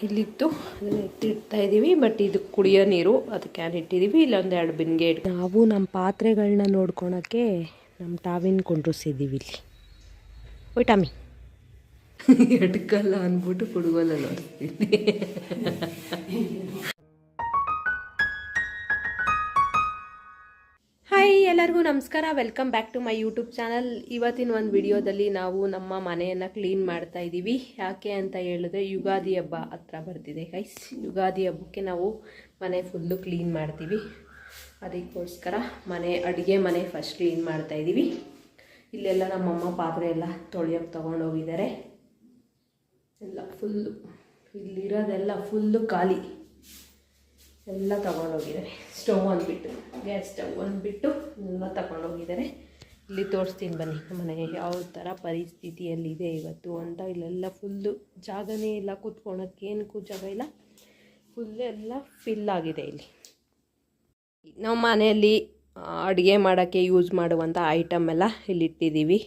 ಇಲ್ಲಿತ್ತು ಅದನ್ನ ಎತ್ತಿಡ್ತಾ ಇದ್ದೀವಿ. ಬಟ್ ಇದು ಕುಡಿಯೋ ನೀರು, ಅದು ಕ್ಯಾನ್ ಇಟ್ಟಿದ್ದೀವಿ. ಇಲ್ಲೊಂದು 2 ಬಿನ್ಗೆ ನಾವು ನಮ್ಮ ಪಾತ್ರೆಗಳನ್ನ ನೋಡ್ಕೊಳಕ್ಕೆ ನಮ್ಮ ಟಾವಿನ ಕುಂಡ್ರಿಸಿದ್ದೀವಿ ಇಲ್ಲಿ. ಓಯ್ ಟಾಮಿ ಎಡ್ಕಲ್ಲ ಅಂದ್ಬಿಟ್ಟು ಕುಡುಗೋಲ್ಲ ನೋಡ್ತೀನಿ. ಹಾಯ್, ಎಲ್ಲರಿಗೂ ನಮಸ್ಕಾರ. Welcome back to my YouTube channel. ಇವತ್ತಿನ ಒಂದು ವಿಡಿಯೋದಲ್ಲಿ ನಾವು ನಮ್ಮ ಮನೆಯನ್ನು ಕ್ಲೀನ್ ಮಾಡ್ತಾ ಇದ್ದೀವಿ. ಯಾಕೆ ಅಂತ ಹೇಳಿದ್ರೆ ಯುಗಾದಿ ಹಬ್ಬ ಹತ್ರ ಬರ್ತಿದೆ ಗೈಸ್. ಯುಗಾದಿ ಹಬ್ಬಕ್ಕೆ ನಾವು ಮನೆ ಫುಲ್ಲು ಕ್ಲೀನ್ ಮಾಡ್ತೀವಿ. ಅದಕ್ಕೋಸ್ಕರ ಅಡುಗೆ ಮನೆ ಫಸ್ಟ್ ಕ್ಲೀನ್ ಮಾಡ್ತಾ ಇದ್ದೀವಿ. ಇಲ್ಲೆಲ್ಲ ನಮ್ಮಮ್ಮ ಪಾತ್ರೆ ಎಲ್ಲ ತೊಳೆಯೋಕ್ಕೆ ತೊಗೊಂಡೋಗಿದ್ದಾರೆ. ಎಲ್ಲ ಫುಲ್ಲು ಇಲ್ಲಿರೋದೆಲ್ಲ ಫುಲ್ಲು ಖಾಲಿ ಎಲ್ಲ ತಗೊಂಡೋಗಿದ್ದಾರೆ. ಸ್ಟವ್ ಅಂದ್ಬಿಟ್ಟು, ಗ್ಯಾಸ್ ಸ್ಟವ್ ಅಂದ್ಬಿಟ್ಟು ಎಲ್ಲ ತಗೊಂಡೋಗಿದ್ದಾರೆ. ಇಲ್ಲಿ ತೋರಿಸ್ತೀನಿ ಬನ್ನಿ ಮನೆ ಯಾವ ಥರ ಪರಿಸ್ಥಿತಿಯಲ್ಲಿದೆ ಇವತ್ತು ಅಂತ. ಇಲ್ಲೆಲ್ಲ ಫುಲ್ಲು ಜಾಗನೇ ಇಲ್ಲ, ಕೂತ್ಕೊಳಕ್ಕೆ ಏನಕ್ಕೂ ಜಾಗ ಇಲ್ಲ. ಫುಲ್ಲು ಎಲ್ಲ ಫಿಲ್ ಆಗಿದೆ. ಇಲ್ಲಿ ನಮ್ಮ ಮನೆಯಲ್ಲಿ ಅಡುಗೆ ಮಾಡೋಕ್ಕೆ ಯೂಸ್ ಮಾಡುವಂಥ ಐಟಮ್ ಎಲ್ಲ ಇಲ್ಲಿಟ್ಟಿದ್ದೀವಿ.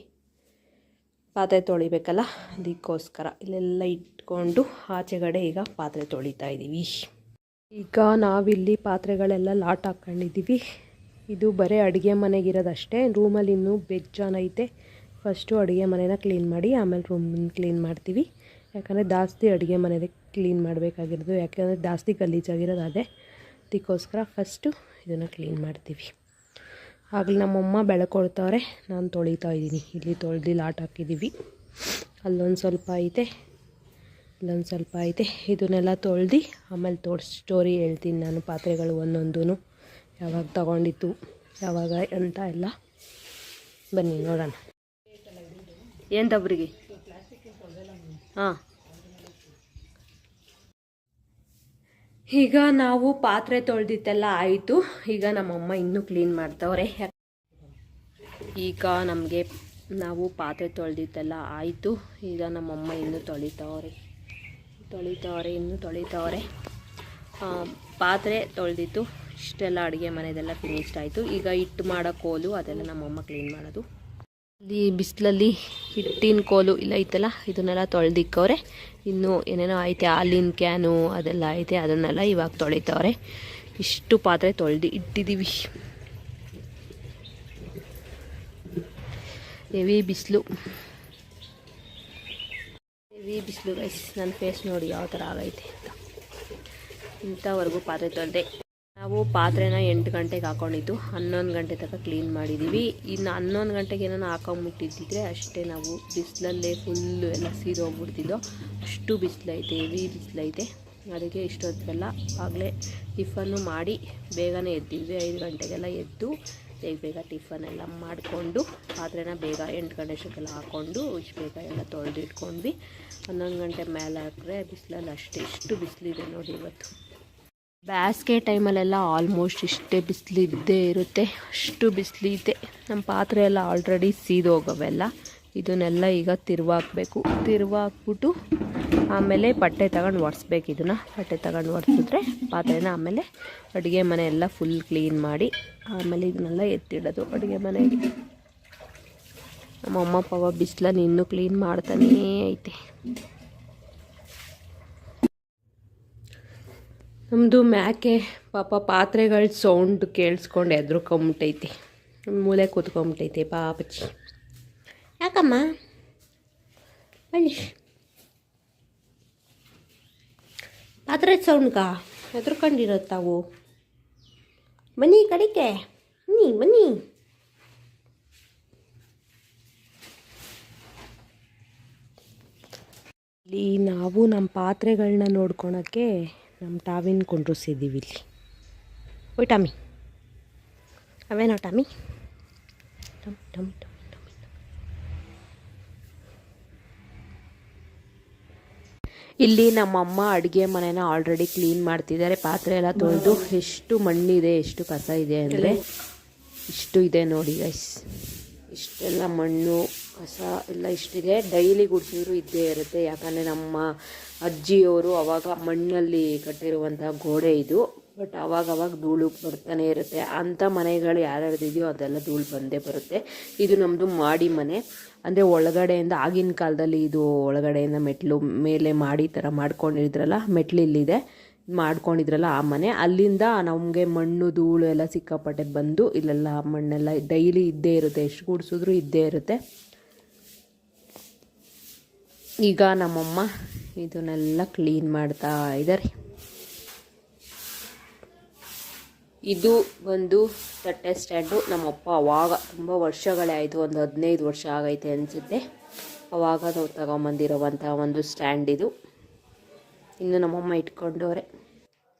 ಪಾತ್ರೆ ತೊಳಿಬೇಕಲ್ಲ, ಅದಕ್ಕೋಸ್ಕರ ಇಲ್ಲೆಲ್ಲ ಇಟ್ಕೊಂಡು ಆಚೆಗಡೆ ಈಗ ಪಾತ್ರೆ ತೊಳಿತಾ ಇದ್ದೀವಿ. ಈಗ ನಾವಿಲ್ಲಿ ಪಾತ್ರೆಗಳೆಲ್ಲ ಲಾಟ್ ಹಾಕ್ಕೊಂಡಿದ್ದೀವಿ. ಇದು ಬರೀ ಅಡುಗೆ ಮನೆಗಿರೋದಷ್ಟೇ. ರೂಮಲ್ಲಿ ಇನ್ನೂ ಬೇಜಾನ್ ಐತೆ. ಫಸ್ಟು ಅಡುಗೆ ಮನೆನ ಕ್ಲೀನ್ ಮಾಡಿ ಆಮೇಲೆ ರೂಮನ್ನ ಕ್ಲೀನ್ ಮಾಡ್ತೀವಿ. ಯಾಕಂದರೆ ಜಾಸ್ತಿ ಅಡುಗೆ ಮನೆದೇ ಕ್ಲೀನ್ ಮಾಡಬೇಕಾಗಿರೋದು, ಯಾಕೆಂದರೆ ಜಾಸ್ತಿ ಗಲೀಜಾಗಿರೋದು ಅದೇ. ಅದಕ್ಕೋಸ್ಕರ ಫಸ್ಟು ಇದನ್ನು ಕ್ಲೀನ್ ಮಾಡ್ತೀವಿ. ಆಗಲಿ ನಮ್ಮಮ್ಮ ಬೆಳಕೊಡ್ತವ್ರೆ, ನಾನು ತೊಳಿತಾ ಇದ್ದೀನಿ. ಇಲ್ಲಿ ತೊಳೆದು ಲಾಟ್ ಹಾಕಿದ್ದೀವಿ. ಅಲ್ಲೊಂದು ಸ್ವಲ್ಪ ಐತೆ, ಇಲ್ಲೊಂದು ಸ್ವಲ್ಪ ಐತೆ. ಇದನ್ನೆಲ್ಲ ತೊಳೆದು ಆಮೇಲೆ ಸ್ಟೋರಿ ಹೇಳ್ತೀನಿ ನಾನು. ಪಾತ್ರೆಗಳು ಒಂದೊಂದು ಯಾವಾಗ ತಗೊಂಡಿತ್ತು ಯಾವಾಗ ಅಂತ ಎಲ್ಲ ಬನ್ನಿ ನೋಡೋಣ. ಏನು ದಬ್ರಿಗೆ? ಹಾಂ, ಈಗ ನಾವು ಪಾತ್ರೆ ತೊಳೆದಿತ್ತೆಲ್ಲ ಆಯಿತು. ಈಗ ನಮ್ಮಮ್ಮ ಇನ್ನೂ ಕ್ಲೀನ್ ಮಾಡ್ತವ್ರೆ. ಈಗ ನಾವು ಪಾತ್ರೆ ತೊಳೆದಿತ್ತೆಲ್ಲ ಆಯಿತು. ಈಗ ನಮ್ಮಮ್ಮ ಇನ್ನೂ ತೊಳಿತವ್ರೆ. ಪಾತ್ರೆ ತೊಳೆದಿತ್ತು. ಇಷ್ಟೆಲ್ಲ ಅಡುಗೆ ಮನೆದೆಲ್ಲ ಫಿನಿಶ್ಡ್ ಆಯಿತು. ಈಗ ಹಿಟ್ಟು ಮಾಡೋ ಕೋಲು ಅದೆಲ್ಲ ನಮ್ಮಮ್ಮ ಕ್ಲೀನ್ ಮಾಡೋದು. ಅಲ್ಲಿ ಬಿಸಿಲಲ್ಲಿ ಹಿಟ್ಟಿನ ಕೋಲು ಇಲ್ಲ ಐತಲ್ಲ, ಇದನ್ನೆಲ್ಲ ತೊಳೆದಿಕ್ಕವ್ರೆ. ಇನ್ನೂ ಏನೇನೋ ಐತೆ, ಹಾಲಿನ ಕ್ಯಾನು ಅದೆಲ್ಲ ಐತೆ, ಅದನ್ನೆಲ್ಲ ಇವಾಗ ತೊಳಿತವ್ರೆ. ಇಷ್ಟು ಪಾತ್ರೆ ತೊಳೆದು ಇಟ್ಟಿದ್ದೀವಿ. ಹೆವಿ ಬಿಸಿಲು ಗೈಸ್. ನನ್ನ ಫೇಸ್ ನೋಡಿ ಯಾವ ಥರ ಆಗೈತೆ ಅಂತ. ಇಂಥವರೆಗೂ ಪಾತ್ರೆ ತೊಳೆದೆ. ನಾವು ಪಾತ್ರೆನ 8 ಗಂಟೆಗೆ ಹಾಕ್ಕೊಂಡಿದ್ದು 11 ಗಂಟೆ ತನಕ ಕ್ಲೀನ್ ಮಾಡಿದ್ದೀವಿ. ಇನ್ನು 11 ಗಂಟೆಗೆ ಏನೋ ಹಾಕೊಂಬಿಟ್ಟಿದ್ದಿದ್ರೆ ಅಷ್ಟೇ, ನಾವು ಬಿಸಿಲಲ್ಲೇ ಫುಲ್ಲು ಎಲ್ಲ ಸೀದೋಗ್ಬಿಡ್ತಿದ್ದೋ. ಅಷ್ಟು ಬಿಸಿಲೈತೆ, ಹೆವಿ ಬಿಸಿಲೈತೆ. ಅದಕ್ಕೆ ಇಷ್ಟೊತ್ತಿಗೆಲ್ಲ ಆಗಲೇ ಟಿಫನ್ನು ಮಾಡಿ ಬೇಗನೆ ಎದ್ದಿದ್ವಿ. 5 ಗಂಟೆಗೆಲ್ಲ ಎದ್ದು ಬೇಗ ಟಿಫನ್ ಎಲ್ಲ ಮಾಡಿಕೊಂಡು ಪಾತ್ರೆನ ಬೇಗ 8 ಗಂಟೆ ಅಷ್ಟಕ್ಕೆಲ್ಲ ಹಾಕ್ಕೊಂಡು ಇಷ್ಟು ಬೇಗ ಎಲ್ಲ ತೊಳೆದು ಇಟ್ಕೊಂಡ್ವಿ. 11 ಗಂಟೆ ಮೇಲೆ ಹಾಕಿದ್ರೆ ಬಿಸಿಲಲ್ಲಿ ಎಷ್ಟು ಬಿಸಿಲಿದೆ ನೋಡಿ ಇವತ್ತು. ಬೇಸಿಗೆ ಟೈಮಲ್ಲೆಲ್ಲ ಆಲ್ಮೋಸ್ಟ್ ಇಷ್ಟೇ ಬಿಸಿಲಿದ್ದೇ ಇರುತ್ತೆ, ಅಷ್ಟು ಬಿಸಿಲಿದೆ. ನಮ್ಮ ಪಾತ್ರೆ ಎಲ್ಲ ಆಲ್ರೆಡಿ ಸೀದೋಗವೆಲ್ಲ. ಇದನ್ನೆಲ್ಲ ಈಗ ತಿರುವಾಕ್ಬಿಟ್ಟು ಆಮೇಲೆ ಬಟ್ಟೆ ತಗೊಂಡು ಒರೆಸ್ಬೇಕು. ಬಟ್ಟೆ ತಗೊಂಡು ಒರೆಸಿದ್ರೆ ಪಾತ್ರೆನ ಆಮೇಲೆ ಅಡುಗೆ ಮನೆ ಎಲ್ಲ ಫುಲ್ ಕ್ಲೀನ್ ಮಾಡಿ ಆಮೇಲೆ ಇದನ್ನೆಲ್ಲ ಎತ್ತಿಡೋದು ಅಡುಗೆ ಮನೆಗೆ. ನಮ್ಮ ಅಮ್ಮ ಪಾಪ ಬಿಸಿಲನ್ನು ಇನ್ನೂ ಕ್ಲೀನ್ ಮಾಡ್ತಾನೇ ಐತೆ. ನಮ್ಮದು ಮ್ಯಾಕೆ ಪಾಪ ಪಾತ್ರೆಗಳ ಸೌಂಡ್ ಕೇಳಿಸ್ಕೊಂಡು ಎದ್ರುಕೊಂಬಿಟ್ಟೈತೆ, ಮೂಲೆ ಕೂತ್ಕೊಂಬಿಟ್ಟೈತೆ ಪಾಪಚ್ಚಿ. ಯಾಕಮ್ಮ ಬನ್ನಿ, ಪಾತ್ರೆ ಸೌಂಡ್ಗಾ ಎದ್ರುಕೊಂಡಿರತ್ತಾವು. ಬನ್ನಿ ಕಡಿಕೆ, ಬನ್ನಿ. ಇಲ್ಲಿ ನಾವು ನಮ್ಮ ಪಾತ್ರೆಗಳನ್ನ ನೋಡ್ಕೊಳಕ್ಕೆ ನಮ್ಮ ಟಾವಿನ ಕುಂಡ್ರಿಸಿದ್ದೀವಿ ಇಲ್ಲಿ. ಓಯ್ ಟಾಮಿ, ಅವೇನೋ ಟಾಮಿ. ಇಲ್ಲಿ ನಮ್ಮಮ್ಮ ಅಡುಗೆ ಮನೆನ ಆಲ್ರೆಡಿ ಕ್ಲೀನ್ ಮಾಡ್ತಿದ್ದಾರೆ. ಪಾತ್ರೆ ಎಲ್ಲ ತೊಳೆದು ಎಷ್ಟು ಮಣ್ಣಿದೆ, ಎಷ್ಟು ಕಸ ಇದೆ ಅಂದರೆ ಇಷ್ಟು ಇದೆ ನೋಡಿ ಗೈಸ್. ಇಷ್ಟೆಲ್ಲ ಮಣ್ಣು ಕಸ ಎಲ್ಲ ಇಷ್ಟಿದೆ. ಡೈಲಿ ಗುಡಿಸಿದ್ರು ಇದ್ದೇ ಇರುತ್ತೆ. ಯಾಕಂದರೆ ನಮ್ಮ ಅಜ್ಜಿಯವರು ಅವಾಗ ಮಣ್ಣಲ್ಲಿ ಕಟ್ಟಿರುವಂಥ ಗೋಡೆ ಇದು. ಬಟ್ ಅವಾಗವಾಗ ಧೂಳು ಬರ್ತಾನೆ ಇರುತ್ತೆ. ಅಂಥ ಮನೆಗಳು ಯಾರ್ಯಾರ್ದಿದೆಯೋ ಅದೆಲ್ಲ ಧೂಳು ಬಂದೇ ಬರುತ್ತೆ. ಇದು ನಮ್ಮದು ಮಾಡಿ ಮನೆ, ಅಂದರೆ ಒಳಗಡೆಯಿಂದ ಆಗಿನ ಕಾಲದಲ್ಲಿ ಇದು ಒಳಗಡೆಯಿಂದ ಮೆಟ್ಲು ಮೇಲೆ ಮಾಡಿ ಥರ ಮಾಡ್ಕೊಂಡಿದ್ರಲ್ಲ, ಮೆಟ್ಲು ಇಲ್ಲಿದೆ ಮಾಡ್ಕೊಂಡಿದ್ರಲ್ಲ ಆ ಮನೆ. ಅಲ್ಲಿಂದ ನಮಗೆ ಮಣ್ಣು ಧೂಳು ಎಲ್ಲ ಸಿಕ್ಕಾಪಟ್ಟೆ ಬಂದು ಇಲ್ಲೆಲ್ಲ ಮಣ್ಣೆಲ್ಲ ಡೈಲಿ ಇದ್ದೇ ಇರುತ್ತೆ, ಎಷ್ಟು ಗುಡಿಸಿದ್ರು ಇದ್ದೇ ಇರುತ್ತೆ. ಈಗ ನಮ್ಮಮ್ಮ ಇದನ್ನೆಲ್ಲ ಕ್ಲೀನ್ ಮಾಡ್ತಾ ಇದ್ದಾರೆ. ಇದು ಒಂದು ತಟ್ಟೆ ಸ್ಟ್ಯಾಂಡು. ನಮ್ಮಪ್ಪ ಅವಾಗ ತುಂಬ ವರ್ಷಗಳೇ ಆಯಿತು, ಒಂದು 15 ವರ್ಷ ಆಗೈತೆ ಅನಿಸುತ್ತೆ, ಅವಾಗ ನಾವು ತಗೊಂಬಂದಿರೋವಂಥ ಒಂದು ಸ್ಟ್ಯಾಂಡ್ ಇದು. ಇನ್ನು ನಮ್ಮಮ್ಮ ಇಟ್ಕೊಂಡವ್ರೆ.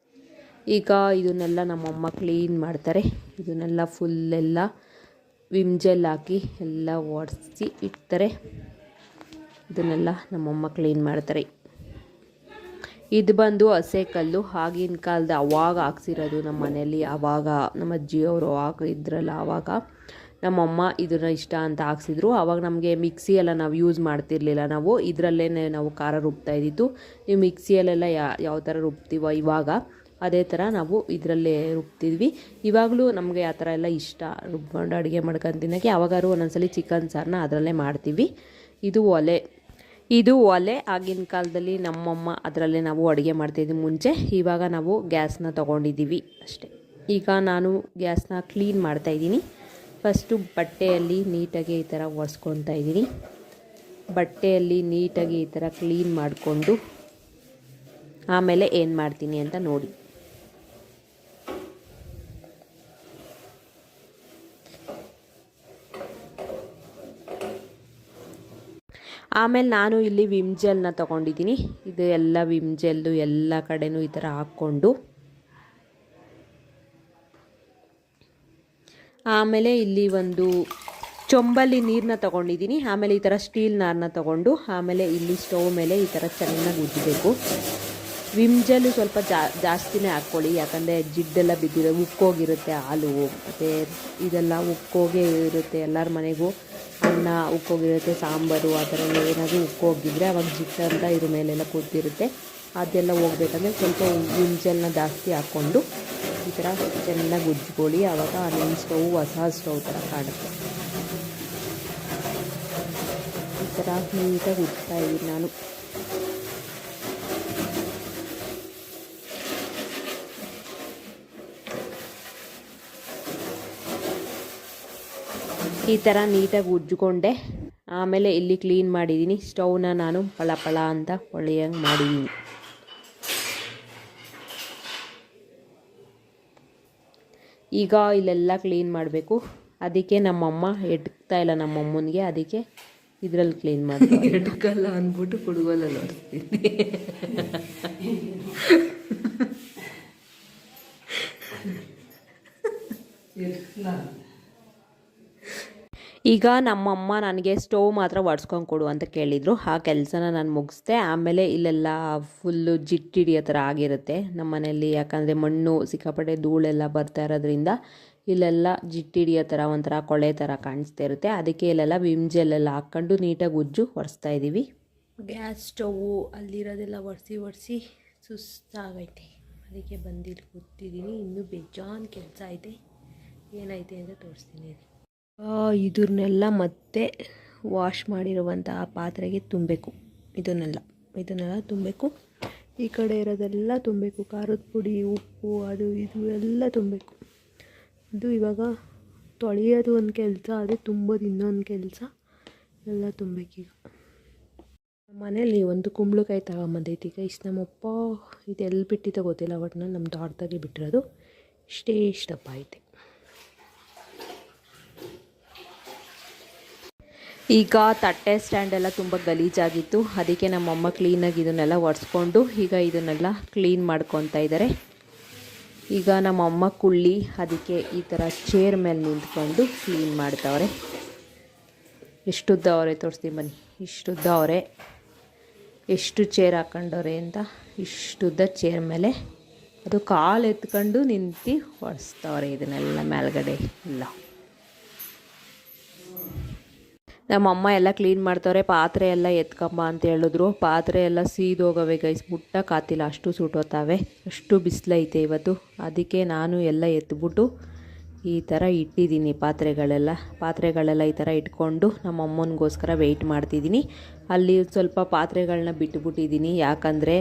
ಈಗ ಇದನ್ನೆಲ್ಲ ನಮ್ಮಮ್ಮ ಕ್ಲೀನ್ ಮಾಡ್ತಾರೆ. ಇದನ್ನೆಲ್ಲ ಫುಲ್ಲೆಲ್ಲ ವಿಮ್ ಜೆಲ್ ಹಾಕಿ ಎಲ್ಲ ಒರೆಸಿ ಇಡ್ತಾರೆ. ಇದನ್ನೆಲ್ಲ ನಮ್ಮಮ್ಮ ಕ್ಲೀನ್ ಮಾಡ್ತಾರೆ. ಇದು ಬಂದು ಹಸೆ ಕಲ್ಲು, ಆಗಿನ ಕಾಲದ ಅವಾಗ ಹಾಕ್ಸಿರೋದು ನಮ್ಮ ಮನೆಯಲ್ಲಿ. ಆವಾಗ ನಮ್ಮ ಅಜ್ಜಿಯವರು ಇದ್ರಲ್ಲ, ಆವಾಗ ನಮ್ಮಮ್ಮ ಇದನ್ನು ಇಷ್ಟ ಅಂತ ಹಾಕ್ಸಿದ್ರು. ಆವಾಗ ನಮಗೆ ಮಿಕ್ಸಿ ಎಲ್ಲ ನಾವು ಯೂಸ್ ಮಾಡ್ತಿರ್ಲಿಲ್ಲ, ನಾವು ಇದರಲ್ಲೇ ನಾವು ಖಾರ ರುಬ್ತಾ ಇದ್ದಿದ್ದು. ನೀವು ಮಿಕ್ಸಿಯಲ್ಲೆಲ್ಲ ಯಾವ ಥರ ರುಬ್ತೀವೋ ಇವಾಗ ಅದೇ ಥರ ನಾವು ಇದರಲ್ಲೇ ರುಬ್ತಿದ್ವಿ. ಇವಾಗಲೂ ನಮಗೆ ಆ ಥರ ಎಲ್ಲ ಇಷ್ಟ, ರುಬ್ಕೊಂಡು ಅಡುಗೆ ಮಾಡ್ಕೊಂಡು ತಿನ್ನೋಕ್ಕೆ. ಯಾವಾಗಾದ್ರು ಒಂದೊಂದ್ಸಲಿ ಚಿಕನ್ ಸಾರನ್ನ ಅದರಲ್ಲೇ ಮಾಡ್ತೀವಿ. ಇದು ಒಲೆ ಆಗಿನ ಕಾಲದಲ್ಲಿ ನಮ್ಮಮ್ಮ ಅದರಲ್ಲೇ ನಾವು ಅಡುಗೆ ಮಾಡ್ತಿದ್ವಿ ಮುಂಚೆ. ಇವಾಗ ನಾವು ಗ್ಯಾಸ್ನ ತೊಗೊಂಡಿದ್ದೀವಿ ಅಷ್ಟೇ. ಈಗ ನಾನು ಗ್ಯಾಸ್ನ ಕ್ಲೀನ್ ಮಾಡ್ತಾಯಿದ್ದೀನಿ. ಫಸ್ಟು ಬಟ್ಟೆಯಲ್ಲಿ ನೀಟಾಗಿ ಈ ಥರ ಒರೆಸ್ಕೊತಾ ಇದ್ದೀನಿ. ಬಟ್ಟೆಯಲ್ಲಿ ನೀಟಾಗಿ ಈ ಥರ ಕ್ಲೀನ್ ಮಾಡಿಕೊಂಡು ಆಮೇಲೆ ಏನು ಮಾಡ್ತೀನಿ ಅಂತ ನೋಡಿ. ಆಮೇಲೆ ನಾನು ಇಲ್ಲಿ ವಿಮ್ ಜೆಲ್ನ ತೊಗೊಂಡಿದ್ದೀನಿ. ಇದು ಎಲ್ಲ ವಿಮ್ ಜೆಲ್ಲು ಎಲ್ಲ ಕಡೆನೂ ಈ ಥರ ಹಾಕ್ಕೊಂಡು, ಆಮೇಲೆ ಇಲ್ಲಿ ಒಂದು ಚೊಂಬಲ್ಲಿ ನೀರನ್ನ ತೊಗೊಂಡಿದ್ದೀನಿ. ಆಮೇಲೆ ಈ ಥರ ಸ್ಟೀಲ್ ನಾರನ್ನ ತೊಗೊಂಡು ಆಮೇಲೆ ಇಲ್ಲಿ ಸ್ಟವ್ ಮೇಲೆ ಈ ಥರ ಚೆನ್ನಾಗಿ ಉಜ್ಜಬೇಕು. ವಿಮ್ ಜೆಲ್ಲು ಸ್ವಲ್ಪ ಜಾಸ್ತಿನೇ ಹಾಕ್ಕೊಳ್ಳಿ, ಯಾಕಂದರೆ ಜಿಡ್ಡೆಲ್ಲ ಬಿದ್ದಿರೋ ಉಕ್ಕೋಗಿರುತ್ತೆ ಹಾಲು, ಮತ್ತು ಇದೆಲ್ಲ ಉಕ್ಕೋಗೇ ಇರುತ್ತೆ. ಎಲ್ಲರ ಮನೆಗೂ ಅನ್ನ ಉಕ್ಕೋಗಿರುತ್ತೆ, ಸಾಂಬಾರು ಆ ಥರ ಏನಾದರೂ ಉಕ್ಕೋಗಿದ್ರೆ ಅವಾಗ ಜಿಡ್ಡು ಅಂತ ಇದ್ರ ಮೇಲೆಲ್ಲ ಕೂತಿರುತ್ತೆ. ಅದೆಲ್ಲ ಹೋಗ್ಬೇಕಂದ್ರೆ ಸ್ವಲ್ಪ ವಿಮ್ ಜೆಲ್ನ ಜಾಸ್ತಿ ಹಾಕ್ಕೊಂಡು ಈ ಥರ ಚೆನ್ನಾಗಿ ಉಜ್ಜಿಕೊಳ್ಳಿ. ಆವಾಗ ನಿಮ್ಮ ಸ್ಟವ್ ಹೊಸ ಸ್ಟವ್ ಥರ ಕಾಣುತ್ತೆ. ಈ ಥರ ನೀಟಾಗಿ ಉಜ್ತಾ ಇದ್ದೀನಿ ನಾನು. ಈ ಥರ ನೀಟಾಗಿ ಉಜ್ಜಿಕೊಂಡೆ. ಆಮೇಲೆ ಇಲ್ಲಿ ಕ್ಲೀನ್ ಮಾಡಿದ್ದೀನಿ. ಸ್ಟವ್ನ ನಾನು ಪಳ ಅಂತ ಹೊಳೆಯಂಗೆ ಮಾಡಿದ್ದೀನಿ. ಈಗ ಇಲ್ಲೆಲ್ಲ ಕ್ಲೀನ್ ಮಾಡಬೇಕು. ಅದಕ್ಕೆ ನಮ್ಮಮ್ಮ ಎಡ್ತಾ ಇಲ್ಲ ನಮ್ಮಮ್ಮನಿಗೆ, ಅದಕ್ಕೆ ಇದರಲ್ಲಿ ಕ್ಲೀನ್ ಮಾಡಿ ಎಡ್ಕಲ್ಲ ಅಂದ್ಬಿಟ್ಟು ಕುಡುಗೋಲಲ್ಲಿ ಹೊಡಿಸ್ತೀನಿ. ಈಗ ನಮ್ಮಮ್ಮ ನನಗೆ ಸ್ಟವ್ ಮಾತ್ರ ಒಡ್ಸ್ಕೊಂಡು ಕೊಡು ಅಂತ ಕೇಳಿದರು. ಆ ಕೆಲಸನ ನಾನು ಮುಗಿಸ್ದೆ. ಆಮೇಲೆ ಇಲ್ಲೆಲ್ಲ ಫುಲ್ಲು ಜಿಟ್ಟಿಡಿಯೋ ಥರ ಆಗಿರುತ್ತೆ ನಮ್ಮ ಮನೆಯಲ್ಲಿ, ಯಾಕಂದರೆ ಮಣ್ಣು ಸಿಕ್ಕಾಪಟ್ಟೆ ಧೂಳೆಲ್ಲ ಬರ್ತಾ ಇರೋದ್ರಿಂದ ಇಲ್ಲೆಲ್ಲ ಜಿಟ್ಟಿಡಿಯೋ ಥರ ಒಂಥರ ಕೊಳೆ ಥರ ಕಾಣಿಸ್ತಾ ಇರುತ್ತೆ. ಅದಕ್ಕೆ ಇಲ್ಲೆಲ್ಲ ವಿಮ್ ಜೆಲ್ಲೆಲ್ಲ ಹಾಕ್ಕೊಂಡು ನೀಟಾಗಿ ಉಜ್ಜು ಒರೆಸ್ತಾ ಇದ್ದೀವಿ. ಗ್ಯಾಸ್ ಸ್ಟವ್ವು ಅಲ್ಲಿರೋದೆಲ್ಲ ಒರೆಸಿ ಸುಸ್ತಾಗೈತೆ. ಅದಕ್ಕೆ ಬಂದಿಲ್ಲಿ ಕೂತಿದ್ದೀನಿ. ಇನ್ನೂ ಬೇಜಾನ್ ಕೆಲಸ ಐತೆ. ಏನೈತೆ ಅಂತ ತೋರಿಸ್ತೀನಿ. ಇದನ್ನೆಲ್ಲ ಮತ್ತೆ ವಾಶ್ ಮಾಡಿರುವಂತಹ ಪಾತ್ರೆಗೆ ತುಂಬಬೇಕು. ಇದನ್ನೆಲ್ಲ ತುಂಬಬೇಕು. ಈ ಕಡೆ ಇರೋದೆಲ್ಲ ತುಂಬಬೇಕು. ಖಾರದ ಪುಡಿ, ಉಪ್ಪು, ಅದು ಇದು ಎಲ್ಲ ತುಂಬಬೇಕು. ಇದು ಇವಾಗ ತೊಳೆಯೋದು ಒಂದು ಕೆಲಸ, ಅದು ತುಂಬೋದು ಇನ್ನೊಂದು ಕೆಲಸ. ಎಲ್ಲ ತುಂಬಬೇಕೀಗ. ಮನೇಲಿ ಒಂದು ಕುಂಬಳಕಾಯಿ ತಗೊಂಬಂದೈತಿ ಗೈಸ್ ನಮ್ಮಪ್ಪ. ಇದೆಲ್ಲಿ ಬಿಟ್ಟಿದ್ದ ಗೊತ್ತಿಲ್ಲ, ಒಟ್ಟಿನಲ್ಲಿ ನಮ್ಮ ತೋಟದಾಗೆ ಬಿಟ್ಟಿರೋದು. ಇಷ್ಟೇ ದಪ್ಪ ಐತೆ. ಈಗ ತಟ್ಟೆ ಸ್ಟ್ಯಾಂಡೆಲ್ಲ ತುಂಬ ಗಲೀಜಾಗಿತ್ತು. ಅದಕ್ಕೆ ನಮ್ಮಮ್ಮ ಕ್ಲೀನಾಗಿ ಇದನ್ನೆಲ್ಲ ಒರೆಸ್ಕೊಂಡು ಈಗ ಇದನ್ನೆಲ್ಲ ಕ್ಲೀನ್ ಮಾಡ್ಕೊತಾ ಇದ್ದಾರೆ. ಈಗ ನಮ್ಮಮ್ಮ ಕುಳ್ಳಿ ಅದಕ್ಕೆ ಈ ಥರ ಚೇರ್ ಮೇಲೆ ನಿಂತ್ಕೊಂಡು ಕ್ಲೀನ್ ಮಾಡ್ತಾವ್ರೆ. ಎಷ್ಟುದ್ದ ಅವರೇ ತೋರಿಸ್ತೀನಿ ಬನ್ನಿ. ಇಷ್ಟುದ್ದ ಅವರೇ, ಎಷ್ಟು ಚೇರ್ ಹಾಕ್ಕೊಂಡವ್ರೆ ಅಂತ. ಇಷ್ಟುದ್ದ ಚೇರ್ ಮೇಲೆ ಅದು ಕಾಲು ಎತ್ಕೊಂಡು ನಿಂತು ಒರೆಸ್ತಾವ್ರೆ ಇದನ್ನೆಲ್ಲ ಮೇಲ್ಗಡೆ ಎಲ್ಲ. ನಮ್ಮಮ್ಮ ಎಲ್ಲ ಕ್ಲೀನ್ ಮಾಡ್ತವ್ರೆ. ಪಾತ್ರೆ ಎಲ್ಲ ಎತ್ಕೊಂಬ ಅಂತ ಹೇಳಿದ್ರು. ಪಾತ್ರೆ ಎಲ್ಲ ಸೀದೋಗವೆ ಗೈಸ್, ಮುಟ್ಟಕ್ಕಾತಿಲ್ಲ, ಅಷ್ಟು ಸುಟ್ಟೋತಾವೆ, ಅಷ್ಟು ಬಿಸಿಲೈತೆ ಇವತ್ತು. ಅದಕ್ಕೆ ನಾನು ಎಲ್ಲ ಎತ್ಬಿಟ್ಟು ಈ ಥರ ಇಟ್ಟಿದ್ದೀನಿ. ಪಾತ್ರೆಗಳೆಲ್ಲ ಈ ಥರ ಇಟ್ಕೊಂಡು ನಮ್ಮಮ್ಮನಿಗೋಸ್ಕರ ವೆಯ್ಟ್ ಮಾಡ್ತಿದ್ದೀನಿ. ಅಲ್ಲಿ ಸ್ವಲ್ಪ ಪಾತ್ರೆಗಳನ್ನ ಬಿಟ್ಟುಬಿಟ್ಟಿದ್ದೀನಿ, ಯಾಕಂದರೆ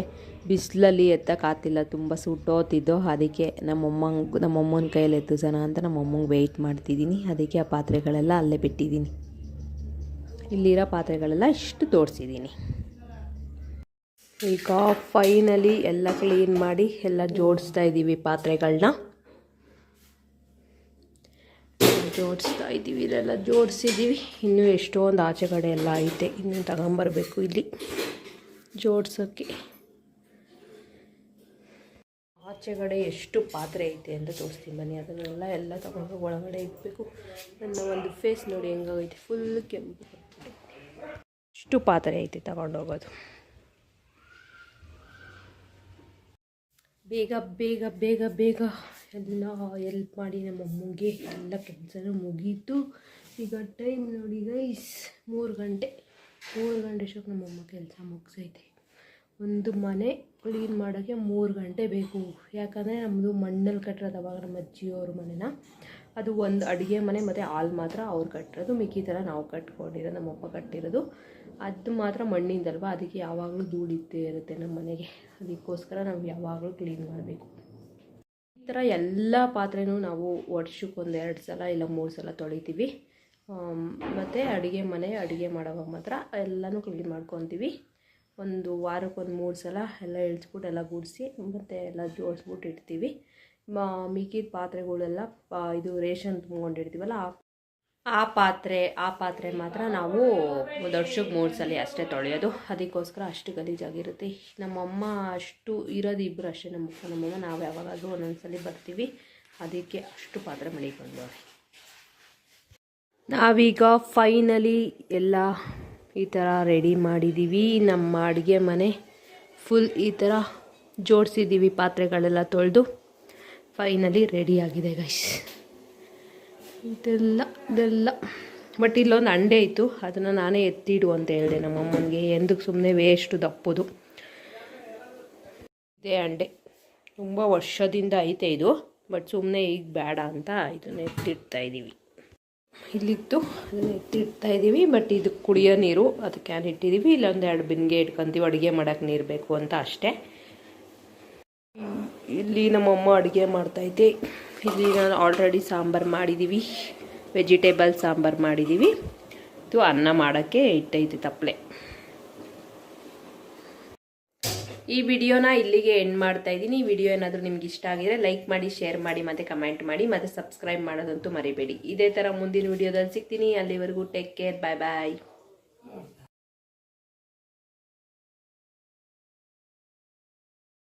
ಬಿಸಿಲಲ್ಲಿ ಎತ್ತಕ್ಕಾತಿಲ್ಲ, ತುಂಬ ಸುಟ್ಟೋತಿದ್ದೋ. ಅದಕ್ಕೆ ನಮ್ಮಮ್ಮನ ಕೈಯಲ್ಲಿ ಎತ್ತಿಸೋಣ ಅಂತ ನಮ್ಮಮ್ಮಂಗೆ ವೆಯ್ಟ್ ಮಾಡ್ತಿದ್ದೀನಿ. ಅದಕ್ಕೆ ಆ ಪಾತ್ರೆಗಳೆಲ್ಲ ಅಲ್ಲೇ ಬಿಟ್ಟಿದ್ದೀನಿ. ಇಲ್ಲಿರೋ ಪಾತ್ರೆಗಳೆಲ್ಲ ಇಷ್ಟು ತೋರಿಸಿದ್ದೀನಿ. ಈಗ ಫೈನಲಿ ಎಲ್ಲ ಕ್ಲೀನ್ ಮಾಡಿ ಎಲ್ಲ ಜೋಡಿಸ್ತಾ ಇದ್ದೀವಿ. ಪಾತ್ರೆಗಳನ್ನ ಇದೆಲ್ಲ ಜೋಡಿಸಿದ್ದೀವಿ. ಇನ್ನೂ ಎಷ್ಟೊಂದು ಆಚೆ ಕಡೆ ಎಲ್ಲ ಐತೆ, ಇನ್ನೂ ತಗೊಂಬರ್ಬೇಕು ಇಲ್ಲಿ ಜೋಡ್ಸೋಕ್ಕೆ. ಆಚೆಗಡೆ ಎಷ್ಟು ಪಾತ್ರೆ ಐತೆ ಅಂತ ತೋರಿಸ್ತೀನಿ ಬನ್ನಿ. ಅದನ್ನೆಲ್ಲ ತಗೊಂಡು ಒಳಗಡೆ ಇಡಬೇಕು. ನನ್ನ ಒಂದು ಫೇಸ್ ನೋಡಿ ಹೆಂಗಾಗೈತೆ, ಫುಲ್ ಕೆಂಪು. ಎಷ್ಟು ಪಾತ್ರೆ ಐತೆ ತಗೊಂಡೋಗೋದು. ಬೇಗ ಬೇಗ ಬೇಗ ಬೇಗ ಎಲ್ಲ ಎಲ್ಪ್ ಮಾಡಿ ನಮ್ಮಮ್ಮಂಗೆ ಎಲ್ಲ ಕೆಲಸನೂ ಮುಗೀತು. ಈಗ ಟೈಮ್ ನೋಡಿ ಗೈಸ್ 3 ಗಂಟೆ ಅಷ್ಟಕ್ಕೆ ನಮ್ಮಮ್ಮ ಕೆಲಸ ಮುಗಿಸೈತೆ. ಒಂದು ಮನೆ ಕ್ಲೀನ್ ಮಾಡೋಕ್ಕೆ 3 ಗಂಟೆ ಬೇಕು. ಯಾಕಂದರೆ ನಮ್ಮದು ಮಣ್ಣಲ್ಲಿ ಕಟ್ಟಿರೋದು. ಅವಾಗ ನಮ್ಮ ಅಜ್ಜಿಯವ್ರ ಮನೆನ, ಅದು ಒಂದು ಅಡುಗೆ ಮನೆ ಮತ್ತು ಹಾಲ್ ಮಾತ್ರ ಅವ್ರು ಕಟ್ಟಿರೋದು. ಮಿಕ್ಕಿ ಥರ ನಾವು ಕಟ್ಕೊಂಡಿರೋದು, ನಮ್ಮಪ್ಪ ಕಟ್ಟಿರೋದು. ಅದು ಮಾತ್ರ ಮಣ್ಣಿಂದಲ್ವ, ಅದಕ್ಕೆ ಯಾವಾಗಲೂ ಧೂಳಿದ್ದೇ ಇರುತ್ತೆ ನಮ್ಮ ಮನೆಗೆ. ಅದಕ್ಕೋಸ್ಕರ ನಾವು ಯಾವಾಗಲೂ ಕ್ಲೀನ್ ಮಾಡಬೇಕು. ಈ ಥರ ಎಲ್ಲ ಪಾತ್ರೆನೂ ನಾವು ವರ್ಷಕ್ಕೆ 1-2 ಸಲ ಇಲ್ಲ 3 ಸಲ ತೊಳಿತೀವಿ. ಮತ್ತು ಅಡುಗೆ ಮಾಡೋವಾಗ ಮಾತ್ರ ಎಲ್ಲನೂ ಕ್ಲೀನ್ ಮಾಡ್ಕೊತೀವಿ. ಒಂದು ವಾರಕ್ಕೆ 3 ಸಲ ಎಲ್ಲ ಇಳಿಸ್ಬಿಟ್ಟು ಎಲ್ಲ ಗುಡಿಸಿ ಮತ್ತು ಎಲ್ಲ ಜೋಡಿಸ್ಬಿಟ್ಟು ಇಡ್ತೀವಿ. ಮಿಕ್ಕಿದ ಪಾತ್ರೆಗಳೆಲ್ಲ ಇದು ರೇಷನ್ ತುಂಬ್ಕೊಂಡಿರ್ತೀವಲ್ಲ, ಆ ಪಾತ್ರೆ ಮಾತ್ರ ನಾವು ವರ್ಷಕ್ಕೆ 3 ಸಲ ಅಷ್ಟೇ ತೊಳೆಯೋದು. ಅದಕ್ಕೋಸ್ಕರ ಅಷ್ಟು ಗಲೀಜಾಗಿರುತ್ತೆ. ನಮ್ಮಮ್ಮ ಅಷ್ಟು ಇರೋದು ಇಬ್ಬರು ಅಷ್ಟೇ, ನಮ್ಮಮ್ಮ ನಾವು ಯಾವಾಗಾದರೂ ಒಂದೊಂದ್ಸಲ ಬರ್ತೀವಿ. ಅದಕ್ಕೆ ಅಷ್ಟು ಪಾತ್ರೆ ಮಡಿಕೊಂಡವ್ರೆ. ನಾವೀಗ ಫೈನಲಿ ಎಲ್ಲ ಈ ಥರ ರೆಡಿ ಮಾಡಿದ್ದೀವಿ. ನಮ್ಮ ಅಡುಗೆ ಮನೆ ಫುಲ್ ಈ ಥರ ಜೋಡಿಸಿದ್ದೀವಿ. ಪಾತ್ರೆಗಳೆಲ್ಲ ತೊಳೆದು ಫೈನಲಿ ರೆಡಿಯಾಗಿದೆ ಗೈಸ್. ಇದೆಲ್ಲ ಬಟ್ ಇಲ್ಲೊಂದು ಅಂಡೆ ಇತ್ತು, ಅದನ್ನು ನಾನೇ ಎತ್ತಿಡು ಅಂತ ಹೇಳಿದೆ ನಮ್ಮಮ್ಮನಿಗೆ. ಎಂದಕ್ಕೆ ಸುಮ್ಮನೆ ವೇಸ್ಟು ದಪ್ಪೋದು. ಇದೇ ಅಂಡೆ ತುಂಬ ವರ್ಷದಿಂದ ಐತೆ ಇದು, ಬಟ್ ಸುಮ್ಮನೆ ಈಗ ಬೇಡ ಅಂತ ಇದನ್ನು ಎತ್ತಿಡ್ತಾಯಿದ್ದೀವಿ. ಇಲ್ಲಿತ್ತು ಅದನ್ನು ಎತ್ತಿಡ್ತಾಯಿದ್ದೀವಿ. ಬಟ್ ಇದು ಕುಡಿಯೋ ನೀರು, ಅದು ಕ್ಯಾನ್ ಇಟ್ಟಿದ್ದೀವಿ. ಇಲ್ಲೊಂದು 2 ಬಿನ್ಗೆ ಇಟ್ಕೊತೀವಿ, ಅಡುಗೆ ಮಾಡೋಕ್ಕೆ ನೀರು ಬೇಕು ಅಂತ ಅಷ್ಟೇ. ಇಲ್ಲಿ ನಮ್ಮಮ್ಮ ಅಡುಗೆ ಮಾಡ್ತೈತೆ. ಇಲ್ಲಿ ನಾನು ಆಲ್ರೆಡಿ ಸಾಂಬಾರು ಮಾಡಿದ್ದೀವಿ, ವೆಜಿಟೇಬಲ್ ಸಾಂಬಾರು ಮಾಡಿದ್ದೀವಿ. ಇದು ಅನ್ನ ಮಾಡೋಕ್ಕೆ ಇಟ್ಟೈತೆ ತಪ್ಪಲೆ. ಈ ವಿಡಿಯೋನ ಇಲ್ಲಿಗೆ ಎಂಡ್ ಮಾಡ್ತಾಯಿದ್ದೀನಿ. ಈ ವಿಡಿಯೋ ಏನಾದರೂ ನಿಮ್ಗೆ ಇಷ್ಟ ಆಗಿದ್ರೆ ಲೈಕ್ ಮಾಡಿ, ಶೇರ್ ಮಾಡಿ ಮತ್ತು ಕಮೆಂಟ್ ಮಾಡಿ ಮತ್ತು ಸಬ್ಸ್ಕ್ರೈಬ್ ಮಾಡೋದಂತೂ ಮರಿಬೇಡಿ. ಇದೇ ಥರ ಮುಂದಿನ ವಿಡಿಯೋದಲ್ಲಿ ಸಿಗ್ತೀನಿ. ಅಲ್ಲಿವರೆಗೂ ಟೇಕ್ ಕೇರ್, ಬಾಯ್ ಬಾಯ್.